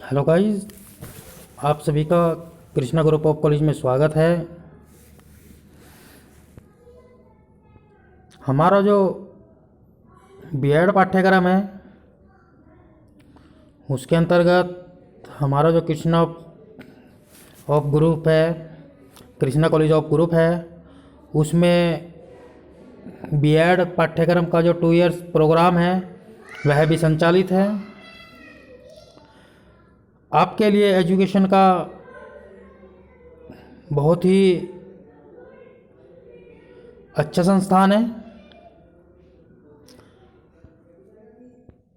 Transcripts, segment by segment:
Hello guys, आप सभी का कृष्णा ग्रुप ऑफ कॉलेज में स्वागत है। हमारा जो बीएड पाठ्यक्रम है उसके अंतर्गत हमारा जो कृष्णा ऑफ ग्रुप है, कृष्णा कॉलेज ऑफ ग्रुप है, उसमें बीएड पाठ्यक्रम का जो 2 इयर्स प्रोग्राम है वह भी संचालित है। आपके लिए एजुकेशन का बहुत ही अच्छा संस्थान है।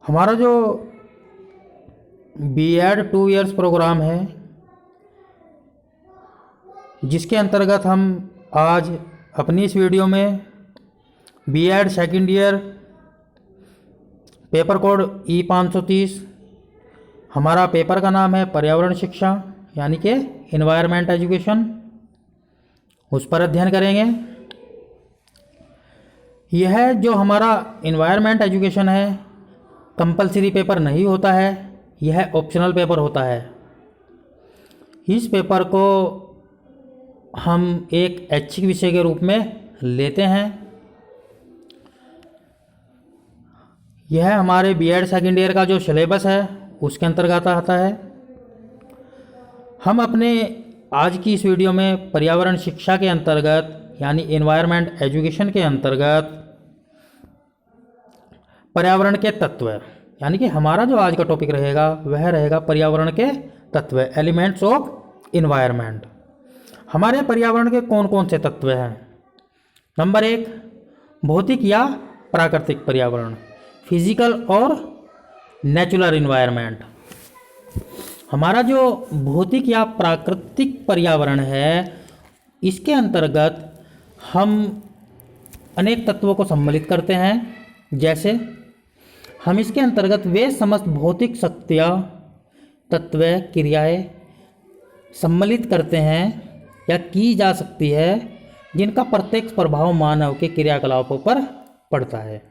हमारा जो बीएड 2 इयर्स प्रोग्राम है, जिसके अंतर्गत हम आज अपनी इस वीडियो में BEd second year paper code E530, हमारा पेपर का नाम है पर्यावरण शिक्षा यानी कि इन्वायरमेंट एजुकेशन, उस पर अध्ययन करेंगे। यह जो हमारा इन्वायरमेंट एजुकेशन है कंपलसरी पेपर नहीं होता है, यह ऑप्शनल पेपर होता है। इस पेपर को हम एक ऐच्छिक विषय के रूप में लेते हैं। यह हमारे बीएड सेकेंड ईयर का जो सिलेबस है उसके अंतर्गत आता है। हम अपने आज की इस वीडियो में पर्यावरण शिक्षा के अंतर्गत यानी एनवायरनमेंट एजुकेशन के अंतर्गत पर्यावरण के तत्व यानी कि हमारा जो आज का टॉपिक रहेगा वह रहेगा पर्यावरण के तत्व, एलिमेंट्स ऑफ इन्वायरमेंट। हमारे पर्यावरण के कौन कौन से तत्व हैं? नंबर 1, भौतिक या प्राकृतिक पर्यावरण, फिजिकल और नेचुरल इन्वायरमेंट। हमारा जो भौतिक या प्राकृतिक पर्यावरण है इसके अंतर्गत हम अनेक तत्वों को सम्मिलित करते हैं। जैसे हम इसके अंतर्गत वे समस्त भौतिक शक्तियाँ, तत्व, क्रियाएं सम्मिलित करते हैं या की जा सकती है जिनका प्रत्यक्ष प्रभाव मानव के क्रियाकलापों पर पड़ता है।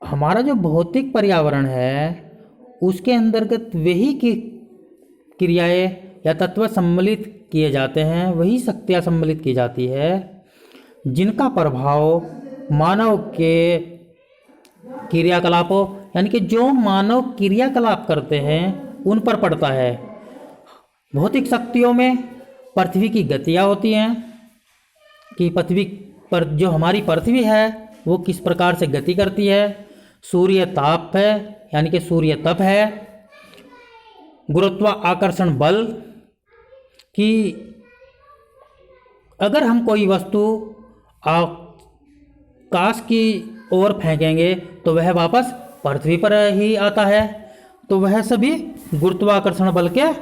हमारा जो भौतिक पर्यावरण है उसके अंतर्गत वही की क्रियाएं या तत्व सम्मिलित किए जाते हैं, वही शक्तियाँ सम्मिलित की जाती है जिनका प्रभाव मानव के क्रियाकलापों यानी कि जो मानव क्रियाकलाप करते हैं उन पर पड़ता है। भौतिक शक्तियों में पृथ्वी की गतियाँ होती हैं कि पृथ्वी पर जो हमारी पृथ्वी है वो किस प्रकार से गति करती है। सूर्य ताप है यानी कि सूर्य तप है। गुरुत्वाकर्षण बल कि अगर हम कोई वस्तु आकाश की ओर फेंकेंगे तो वह वापस पृथ्वी पर ही आता है, तो वह सभी गुरुत्वाकर्षण बल के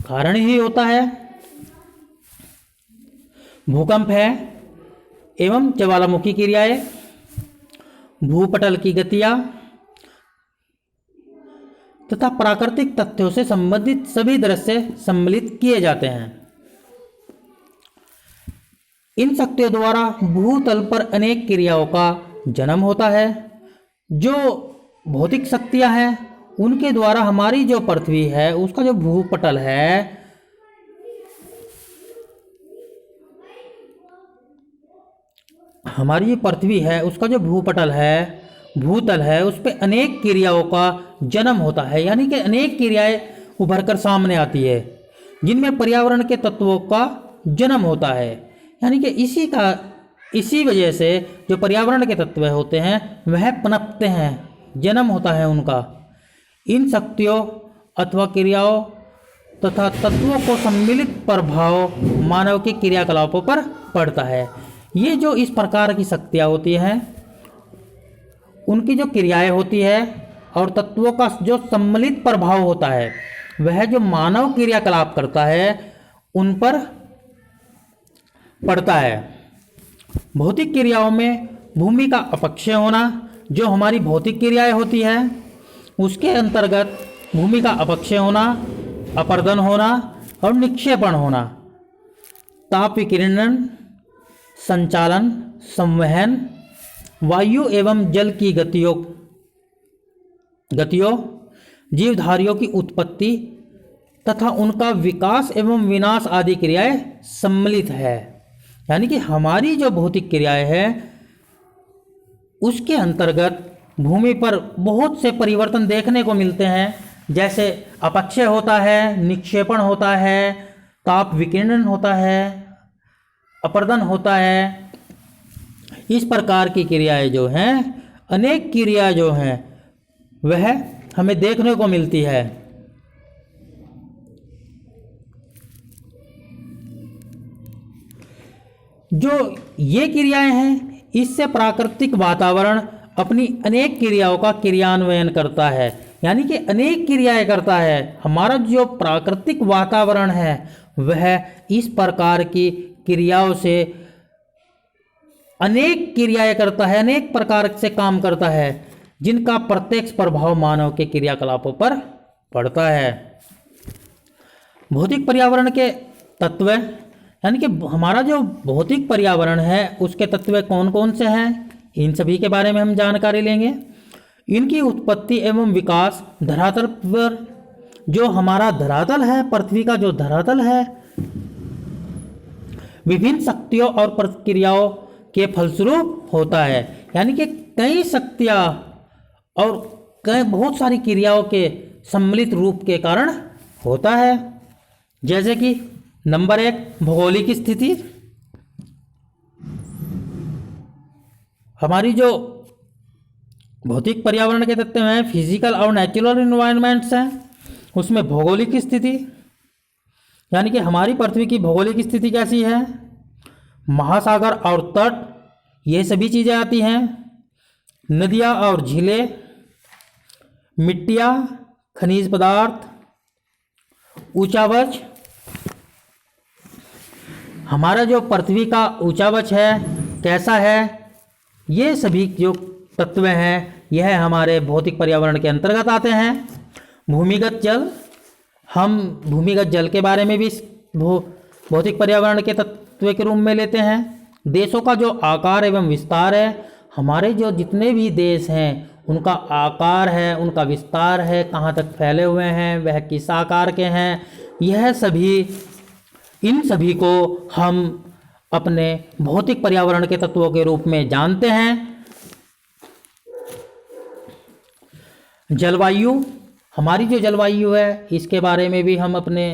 कारण ही होता है। भूकंप है एवं ज्वालामुखी क्रियाएं, भूपटल की गतियां तथा प्राकृतिक तथ्यों से संबंधित सभी दृश्य सम्मिलित किए जाते हैं। इन शक्तियों द्वारा भूतल पर अनेक क्रियाओं का जन्म होता है। जो भौतिक शक्तियां हैं उनके द्वारा हमारी जो पृथ्वी है उसका जो भूपटल है हमारी ये पृथ्वी है उसका जो भूपटल है, भूतल है, उस पर अनेक क्रियाओं का जन्म होता है यानी कि अनेक क्रियाएं उभरकर सामने आती है जिनमें पर्यावरण के तत्वों का जन्म होता है। यानी कि इसी वजह से जो पर्यावरण के तत्व होते हैं वह पनपते हैं, जन्म होता है उनका। इन शक्तियों अथवा क्रियाओं तथा तत्वों को सम्मिलित प्रभाव मानव के क्रियाकलापों पर पड़ता है। ये जो इस प्रकार की शक्तियाँ होती हैं उनकी जो क्रियाएं होती है और तत्वों का जो सम्मिलित प्रभाव होता है वह जो मानव क्रियाकलाप करता है उन पर पड़ता है। भौतिक क्रियाओं में भूमि का अपक्षय होना, जो हमारी भौतिक क्रियाएं होती है उसके अंतर्गत भूमि का अपक्षय होना, अपर्दन होना और निक्षेपण होना, ताप विकिरण, संचालन, संवहन, वायु एवं जल की गतियों जीवधारियों की उत्पत्ति तथा उनका विकास एवं विनाश आदि क्रियाएं सम्मिलित है। यानी कि हमारी जो भौतिक क्रियाएं हैं उसके अंतर्गत भूमि पर बहुत से परिवर्तन देखने को मिलते हैं, जैसे अपक्षय होता है, निक्षेपण होता है, ताप विकिरण होता है, अपर्दन होता है। इस प्रकार की क्रियाएं जो हैं, अनेक क्रियाएं जो हैं वह हमें देखने को मिलती है। जो ये क्रियाएं हैं, इससे प्राकृतिक वातावरण अपनी अनेक क्रियाओं का क्रियान्वयन करता है, यानी कि अनेक क्रियाएं करता है। हमारा जो प्राकृतिक वातावरण है वह इस प्रकार की क्रियाओं से अनेक क्रियाएं करता है, अनेक प्रकार से काम करता है, जिनका प्रत्यक्ष प्रभाव मानव के क्रियाकलापों पर पड़ता है। भौतिक पर्यावरण के तत्व, यानी कि हमारा जो भौतिक पर्यावरण है उसके तत्व कौन कौन से हैं, इन सभी के बारे में हम जानकारी लेंगे। इनकी उत्पत्ति एवं विकास धरातल पर, जो हमारा धरातल है, पृथ्वी का जो धरातल है, विभिन्न शक्तियों और प्रक्रियाओं के फलस्वरूप होता है। यानी कि कई शक्तियाँ और कई बहुत सारी क्रियाओं के सम्मिलित रूप के कारण होता है। जैसे कि नंबर 1, भौगोलिक स्थिति। हमारी जो भौतिक पर्यावरण के तत्व हैं, फिजिकल और नेचुरल इन्वायरमेंट्स हैं, उसमें भौगोलिक स्थिति, यानी कि हमारी पृथ्वी की भौगोलिक स्थिति कैसी है, महासागर और तट, ये सभी चीज़ें आती हैं। नदियाँ और झीलें, मिट्टियाँ, खनिज पदार्थ, ऊंचावच। हमारा जो पृथ्वी का ऊंचावच है कैसा है, ये सभी जो तत्व हैं यह हमारे भौतिक पर्यावरण के अंतर्गत आते हैं। भूमिगत जल, हम भूमिगत जल के बारे में भी भौतिक पर्यावरण के तत्व के रूप में लेते हैं। देशों का जो आकार एवं विस्तार है, हमारे जो जितने भी देश हैं उनका आकार है, उनका विस्तार है, कहाँ तक फैले हुए हैं, वह किस आकार के हैं, यह सभी, इन सभी को हम अपने भौतिक पर्यावरण के तत्वों के रूप में जानते हैं। जलवायु, हमारी जो जलवायु है इसके बारे में भी हम अपने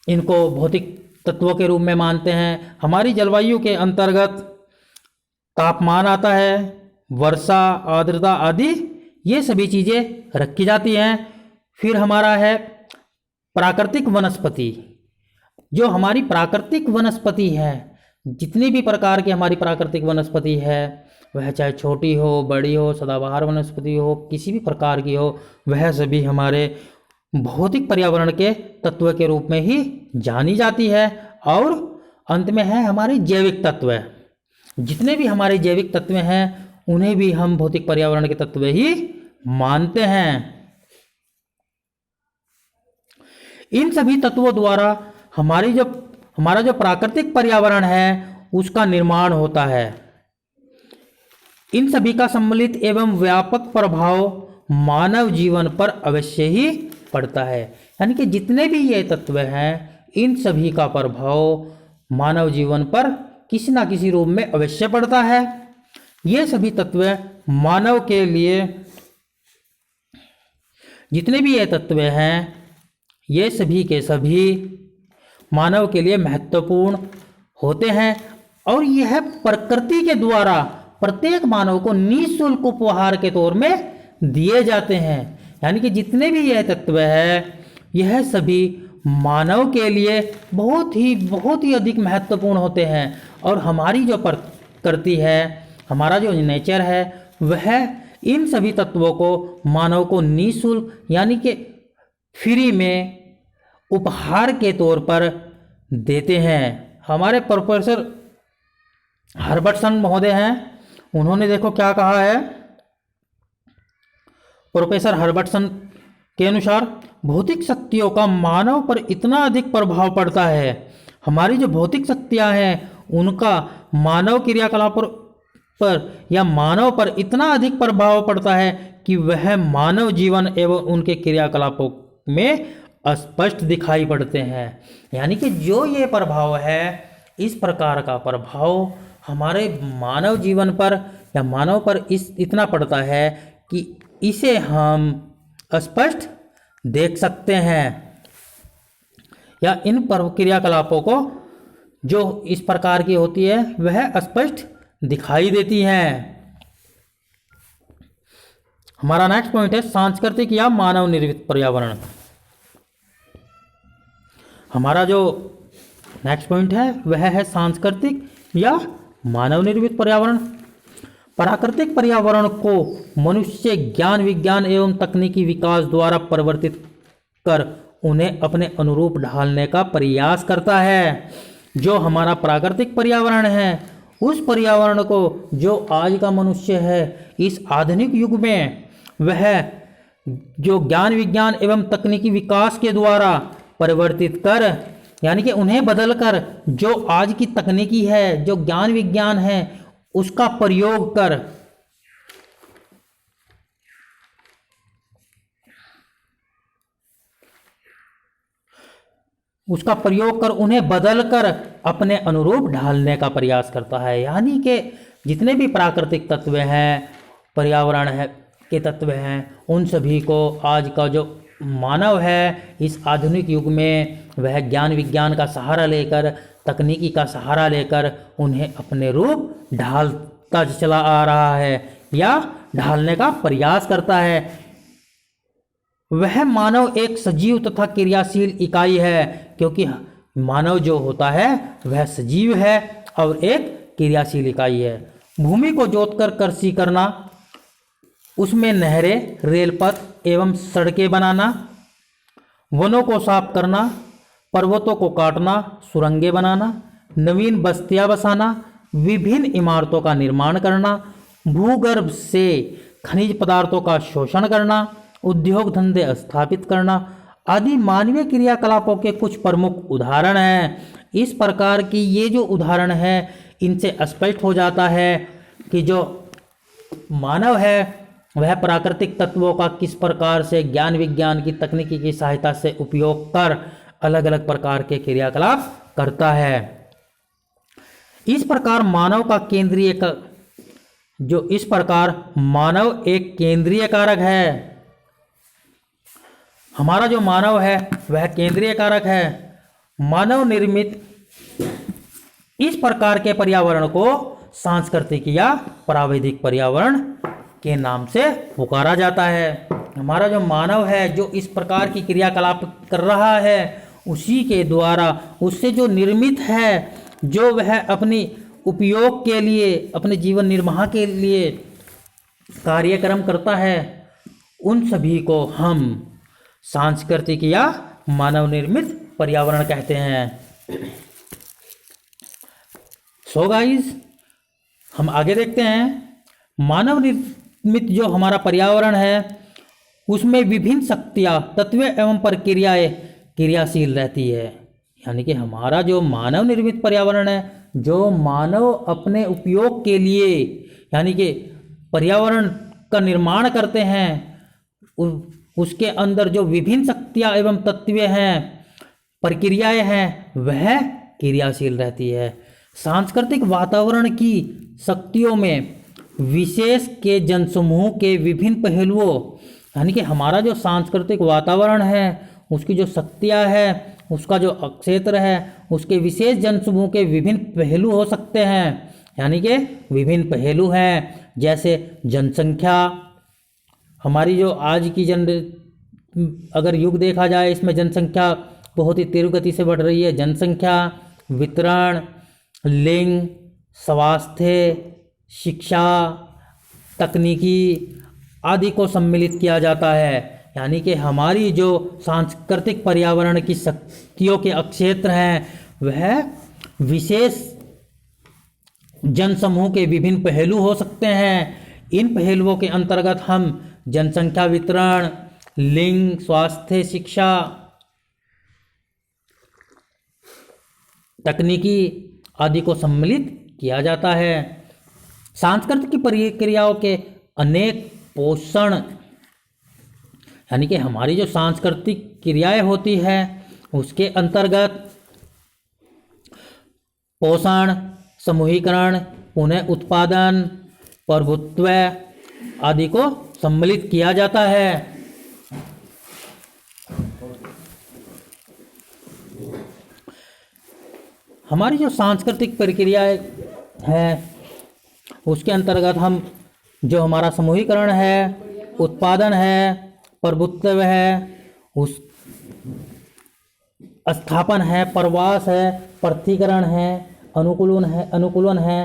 इनको भौतिक तत्वों के रूप में मानते हैं। हमारी जलवायु के अंतर्गत तापमान आता है, वर्षा, आर्द्रता आदि ये सभी चीज़ें रखी जाती हैं। फिर हमारा है प्राकृतिक वनस्पति। जो हमारी प्राकृतिक वनस्पति है, जितनी भी प्रकार की हमारी प्राकृतिक वनस्पति है, वह चाहे छोटी हो, बड़ी हो, सदाबहार वनस्पति हो, किसी भी प्रकार की हो, वह सभी हमारे भौतिक पर्यावरण के तत्व के रूप में ही जानी जाती है। और अंत में है हमारे जैविक तत्व। जितने भी हमारे जैविक तत्व हैं उन्हें भी हम भौतिक पर्यावरण के तत्व ही मानते हैं। इन सभी तत्वों द्वारा हमारा जो प्राकृतिक पर्यावरण है उसका निर्माण होता है। इन सभी का सम्मिलित एवं व्यापक प्रभाव मानव जीवन पर अवश्य ही पड़ता है। यानी कि जितने भी ये तत्व हैं इन सभी का प्रभाव मानव जीवन पर किसी ना किसी रूप में अवश्य पड़ता है। ये सभी तत्व मानव के लिए, जितने भी ये तत्व हैं ये सभी के सभी मानव के लिए महत्वपूर्ण होते हैं। और यह प्रकृति के द्वारा प्रत्येक मानव को निःशुल्क उपहार के तौर में दिए जाते हैं। यानी कि जितने भी यह तत्व है यह सभी मानव के लिए बहुत ही अधिक महत्वपूर्ण होते हैं। और हमारी जो प्रकृति है, हमारा जो नेचर है, वह इन सभी तत्वों को मानव को निःशुल्क यानी कि फ्री में उपहार के तौर पर देते हैं। हमारे प्रोफेसर हर्बर्टसन महोदय हैं, उन्होंने देखो क्या कहा है। प्रोफेसर हर्बर्टसन के अनुसार भौतिक शक्तियों का मानव पर इतना अधिक प्रभाव पड़ता है, हमारी जो भौतिक शक्तियां हैं उनका मानव क्रियाकलापों पर या मानव पर इतना अधिक प्रभाव पड़ता है कि वह मानव जीवन एवं उनके क्रियाकलापों में स्पष्ट दिखाई पड़ते हैं। यानी कि जो ये प्रभाव है, इस प्रकार का प्रभाव हमारे मानव जीवन पर या मानव पर इतना पड़ता है कि इसे हम स्पष्ट देख सकते हैं, या इन क्रियाकलापों को जो इस प्रकार की होती है वह स्पष्ट दिखाई देती हैं। हमारा नेक्स्ट पॉइंट है सांस्कृतिक या मानव निर्मित पर्यावरण। हमारा जो नेक्स्ट पॉइंट है वह है सांस्कृतिक या मानव निर्मित पर्यावरण। प्राकृतिक पर्यावरण को मनुष्य ज्ञान विज्ञान एवं तकनीकी विकास द्वारा परिवर्तित कर उन्हें अपने अनुरूप ढालने का प्रयास करता है। जो हमारा प्राकृतिक पर्यावरण है, उस पर्यावरण को जो आज का मनुष्य है इस आधुनिक युग में, वह जो ज्ञान विज्ञान एवं तकनीकी विकास के द्वारा परिवर्तित कर, यानी कि उन्हें बदलकर जो आज की तकनीकी है, जो ज्ञान विज्ञान है, उसका प्रयोग कर उन्हें बदलकर अपने अनुरूप ढालने का प्रयास करता है। यानी कि जितने भी प्राकृतिक तत्व हैं, पर्यावरण है के तत्व हैं, उन सभी को आज का जो मानव है इस आधुनिक युग में वह ज्ञान विज्ञान का सहारा लेकर, तकनीकी का सहारा लेकर उन्हें अपने रूप ढालता चला आ रहा है या ढालने का प्रयास करता है। वह मानव एक सजीव तथा क्रियाशील इकाई है, क्योंकि मानव जो होता है वह सजीव है और एक क्रियाशील इकाई है। भूमि को जोतकर कृषि करना, उसमें नहरें, रेलपथ एवं सड़कें बनाना, वनों को साफ करना, पर्वतों को काटना, सुरंगें बनाना, नवीन बस्तियां बसाना, विभिन्न इमारतों का निर्माण करना, भूगर्भ से खनिज पदार्थों का शोषण करना, उद्योग धंधे स्थापित करना आदि मानवीय क्रियाकलापों के कुछ प्रमुख उदाहरण हैं। इस प्रकार की ये जो उदाहरण है, इनसे स्पष्ट हो जाता है कि जो मानव है वह प्राकृतिक तत्वों का किस प्रकार से ज्ञान विज्ञान की तकनीकी की सहायता से उपयोग कर अलग अलग प्रकार के क्रियाकलाप करता है। इस प्रकार मानव एक केंद्रीय कारक है। हमारा जो मानव है वह केंद्रीय कारक है। मानव निर्मित इस प्रकार के पर्यावरण को सांस्कृतिक या प्राविधिक पर्यावरण के नाम से पुकारा जाता है। हमारा जो मानव है जो इस प्रकार की क्रियाकलाप कर रहा है, उसी के द्वारा उससे जो निर्मित है, जो वह अपनी उपयोग के लिए, अपने जीवन निर्वाह के लिए कार्यक्रम करता है, उन सभी को हम सांस्कृतिक या मानव निर्मित पर्यावरण कहते हैं। सो गाइस, हम आगे देखते हैं। मानव निर्मित जो हमारा पर्यावरण है उसमें विभिन्न शक्तियाँ, तत्व एवं प्रक्रियाएं क्रियाशील रहती है। यानी कि हमारा जो मानव निर्मित पर्यावरण है, जो मानव अपने उपयोग के लिए यानी कि पर्यावरण का निर्माण करते हैं, उसके अंदर जो विभिन्न शक्तियाँ एवं तत्व हैं, प्रक्रियाएं हैं, वह क्रियाशील रहती है। सांस्कृतिक वातावरण की शक्तियों में विशेष के जनसमूह के विभिन्न पहलुओं, यानी कि हमारा जो सांस्कृतिक वातावरण है उसकी जो शक्तियाँ है, उसका जो क्षेत्र है, उसके विशेष जनसमूह के विभिन्न पहलू हो सकते हैं। यानी कि विभिन्न पहलू हैं, जैसे जनसंख्या। हमारी जो आज की अगर युग देखा जाए, इसमें जनसंख्या बहुत ही तीव्र गति से बढ़ रही है। जनसंख्या, वितरण, लिंग, स्वास्थ्य, शिक्षा, तकनीकी आदि को सम्मिलित किया जाता है। यानी कि हमारी जो सांस्कृतिक पर्यावरण की शक्तियों के क्षेत्र हैं, वह विशेष जनसमूह के विभिन्न पहलू हो सकते हैं। इन पहलुओं के अंतर्गत हम जनसंख्या, वितरण, लिंग, स्वास्थ्य, शिक्षा, तकनीकी आदि को सम्मिलित किया जाता है। सांस्कृतिक प्रक्रियाओं के अनेक पोषण, यानी कि हमारी जो सांस्कृतिक क्रियाएं होती है उसके अंतर्गत पोषण, समूहीकरण, पुनः उत्पादन, प्रभुत्व आदि को सम्मिलित किया जाता है। हमारी जो सांस्कृतिक प्रक्रियाएं हैं उसके अंतर्गत हम जो हमारा समूहीकरण है, उत्पादन है, प्रभुत्व है, उस स्थापन है, प्रवास है, पृथक्करण है, अनुकूलन है,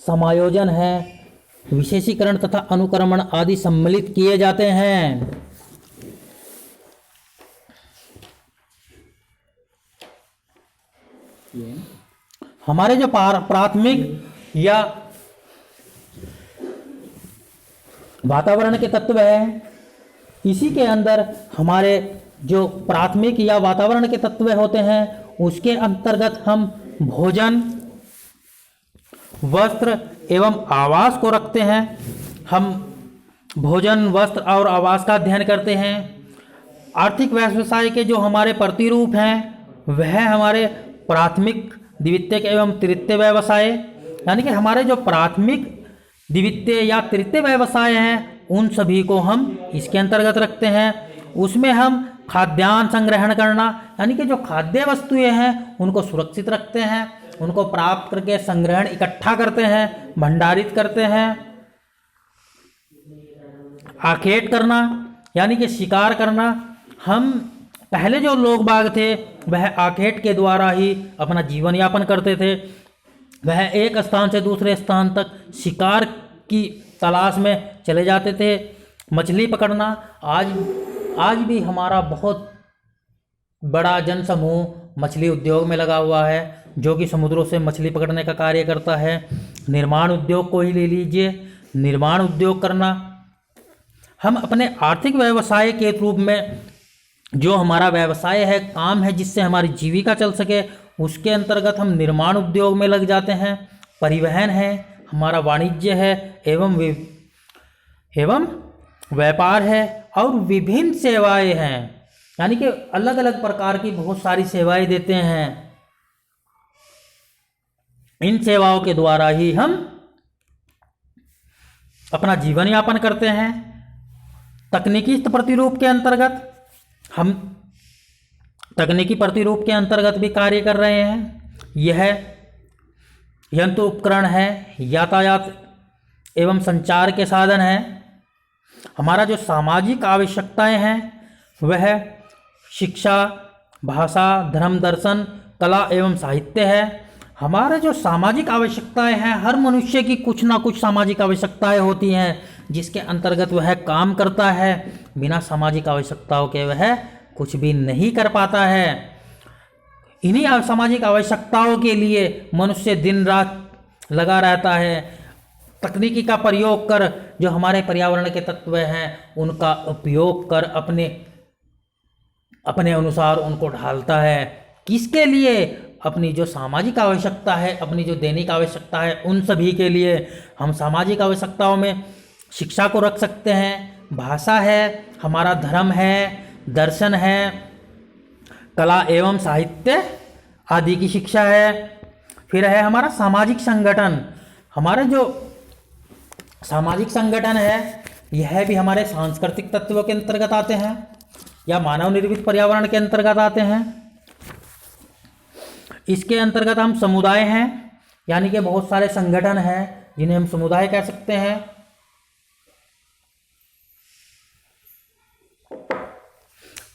समायोजन है, विशेषीकरण तथा अनुक्रमण आदि सम्मिलित किए जाते हैं। हमारे जो प्राथमिक या वातावरण के तत्व है, इसी के अंदर हमारे जो प्राथमिक या वातावरण के तत्व होते हैं उसके अंतर्गत हम भोजन, वस्त्र एवं आवास को रखते हैं। हम भोजन, वस्त्र और आवास का अध्ययन करते हैं। आर्थिक व्यवसाय के जो हमारे प्रतिरूप हैं वह हमारे प्राथमिक, द्वितीयक एवं तृतीय व्यवसाय, यानी कि हमारे जो प्राथमिक, द्वितीय या तृतीय व्यवसाय हैं उन सभी को हम इसके अंतर्गत रखते हैं। उसमें हम खाद्यान्न संग्रहण करना, यानी कि जो खाद्य वस्तुएं हैं उनको सुरक्षित रखते हैं, उनको प्राप्त करके संग्रहण इकट्ठा करते हैं, भंडारित करते हैं। आखेट करना, यानी कि शिकार करना। हम पहले जो लोग बाग थे वह आखेट के द्वारा ही अपना जीवन यापन करते थे। वह एक स्थान से दूसरे स्थान तक शिकार की तलाश में चले जाते थे। मछली पकड़ना, आज भी हमारा बहुत बड़ा जनसमूह मछली उद्योग में लगा हुआ है, जो कि समुद्रों से मछली पकड़ने का कार्य करता है। निर्माण उद्योग को ही ले लीजिए, निर्माण उद्योग करना। हम अपने आर्थिक व्यवसाय के रूप में जो हमारा व्यवसाय है, काम है जिससे हमारी जीविका चल सके, उसके अंतर्गत हम निर्माण उद्योग में लग जाते हैं। परिवहन है, हमारा वाणिज्य है एवं व्यापार है, और विभिन्न सेवाएं हैं, यानी कि अलग अलग प्रकार की बहुत सारी सेवाएं देते हैं। इन सेवाओं के द्वारा ही हम अपना जीवन यापन करते हैं। तकनीकी प्रतिरूप के अंतर्गत हम तकनीकी प्रतिरूप के अंतर्गत भी कार्य कर रहे हैं। यह यंत्र उपकरण है, यातायात एवं संचार के साधन हैं। हमारा जो सामाजिक आवश्यकताएं हैं वह शिक्षा, भाषा, धर्म, दर्शन, कला एवं साहित्य है। हमारे जो सामाजिक आवश्यकताएं हैं, हर मनुष्य की कुछ ना कुछ सामाजिक आवश्यकताएं होती हैं जिसके अंतर्गत वह काम करता है। बिना सामाजिक आवश्यकताओं के वह कुछ भी नहीं कर पाता है। इन्हीं सामाजिक आवश्यकताओं के लिए मनुष्य दिन रात लगा रहता है। तकनीकी का प्रयोग कर जो हमारे पर्यावरण के तत्व हैं उनका उपयोग कर अपने अनुसार उनको ढालता है। किसके लिए? अपनी जो सामाजिक आवश्यकता है, अपनी जो दैनिक आवश्यकता है, उन सभी के लिए। हम सामाजिक आवश्यकताओं में शिक्षा को रख सकते हैं, भाषा है, हमारा धर्म है, दर्शन है, कला एवं साहित्य आदि की शिक्षा है। फिर है हमारा सामाजिक संगठन। हमारे जो सामाजिक संगठन है यह भी हमारे सांस्कृतिक तत्वों के अंतर्गत आते हैं या मानव निर्मित पर्यावरण के अंतर्गत आते हैं। इसके अंतर्गत हम समुदाय हैं, यानी कि बहुत सारे संगठन हैं जिन्हें हम समुदाय कह सकते हैं।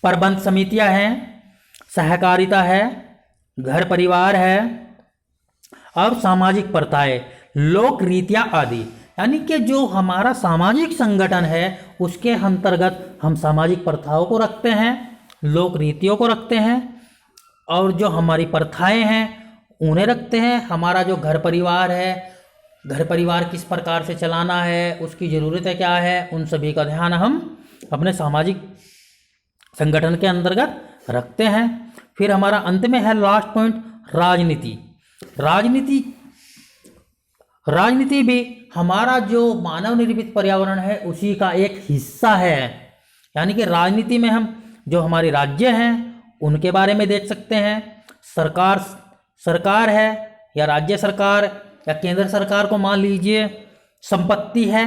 प्रबंध समितियां हैं, सहकारिता है, घर परिवार है, और सामाजिक प्रथाएं, लोक रीतियां आदि। यानी कि जो हमारा सामाजिक संगठन है उसके अंतर्गत हम सामाजिक प्रथाओं को रखते हैं, लोक रीतियों को रखते हैं, और जो हमारी प्रथाएं हैं उन्हें रखते हैं। हमारा जो घर परिवार है, घर परिवार किस प्रकार से चलाना है, उसकी ज़रूरतें क्या है, उन सभी का ध्यान हम अपने सामाजिक संगठन के अंतर्गत रखते हैं। फिर हमारा अंत में है लास्ट पॉइंट, राजनीति। राजनीति भी हमारा जो मानव निर्मित पर्यावरण है उसी का एक हिस्सा है। यानी कि राजनीति में हम जो हमारे राज्य हैं उनके बारे में देख सकते हैं। सरकार है या राज्य सरकार या केंद्र सरकार को मान लीजिए संपत्ति है,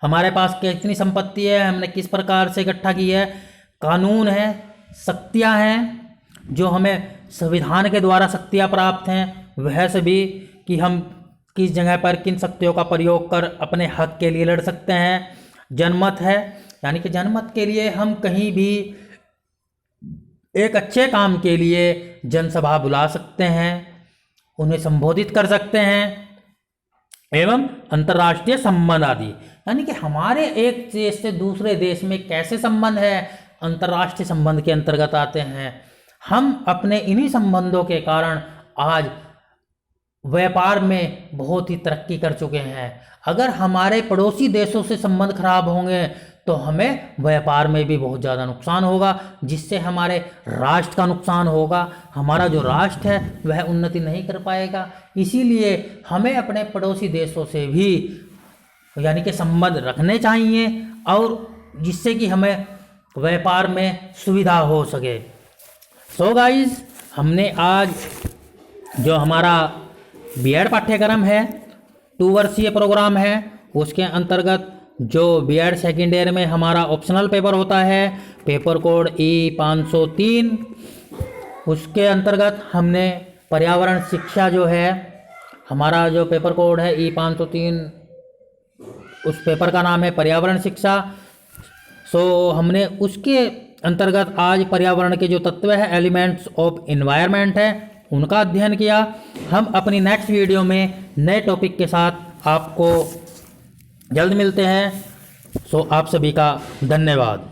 हमारे पास कितनी संपत्ति है, हमने किस प्रकार से इकट्ठा की है। कानून है, शक्तियां हैं जो हमें संविधान के द्वारा शक्तियां प्राप्त हैं, वह सभी कि हम किस जगह पर किन शक्तियों का प्रयोग कर अपने हक के लिए लड़ सकते हैं। जनमत है, यानी कि जनमत के लिए हम कहीं भी एक अच्छे काम के लिए जनसभा बुला सकते हैं, उन्हें संबोधित कर सकते हैं। एवं अंतर्राष्ट्रीय संबंध आदि, यानी कि हमारे एक देश से दूसरे देश में कैसे संबंध है, अंतर्राष्ट्रीय संबंध के अंतर्गत आते हैं। हम अपने इन्हीं संबंधों के कारण आज व्यापार में बहुत ही तरक्की कर चुके हैं। अगर हमारे पड़ोसी देशों से संबंध खराब होंगे तो हमें व्यापार में भी बहुत ज़्यादा नुकसान होगा, जिससे हमारे राष्ट्र का नुकसान होगा। हमारा जो राष्ट्र है वह उन्नति नहीं कर पाएगा। इसीलिए हमें अपने पड़ोसी देशों से भी यानी कि संबंध रखने चाहिए, और जिससे कि हमें व्यापार में सुविधा हो सके। सो गाइस, हमने आज जो हमारा बीएड पाठ्यक्रम है 2 वर्षीय प्रोग्राम है, उसके अंतर्गत जो बीएड सेकेंड ईयर में हमारा ऑप्शनल पेपर होता है पेपर कोड E503, उसके अंतर्गत हमने पर्यावरण शिक्षा जो है हमारा जो पेपर कोड है E503, उस पेपर का नाम है पर्यावरण शिक्षा। सो हमने उसके अंतर्गत आज पर्यावरण के जो तत्व है एलिमेंट्स ऑफ एनवायरनमेंट है उनका अध्ययन किया। हम अपनी नेक्स्ट वीडियो में नए टॉपिक के साथ आपको जल्द मिलते हैं। सो आप सभी का धन्यवाद।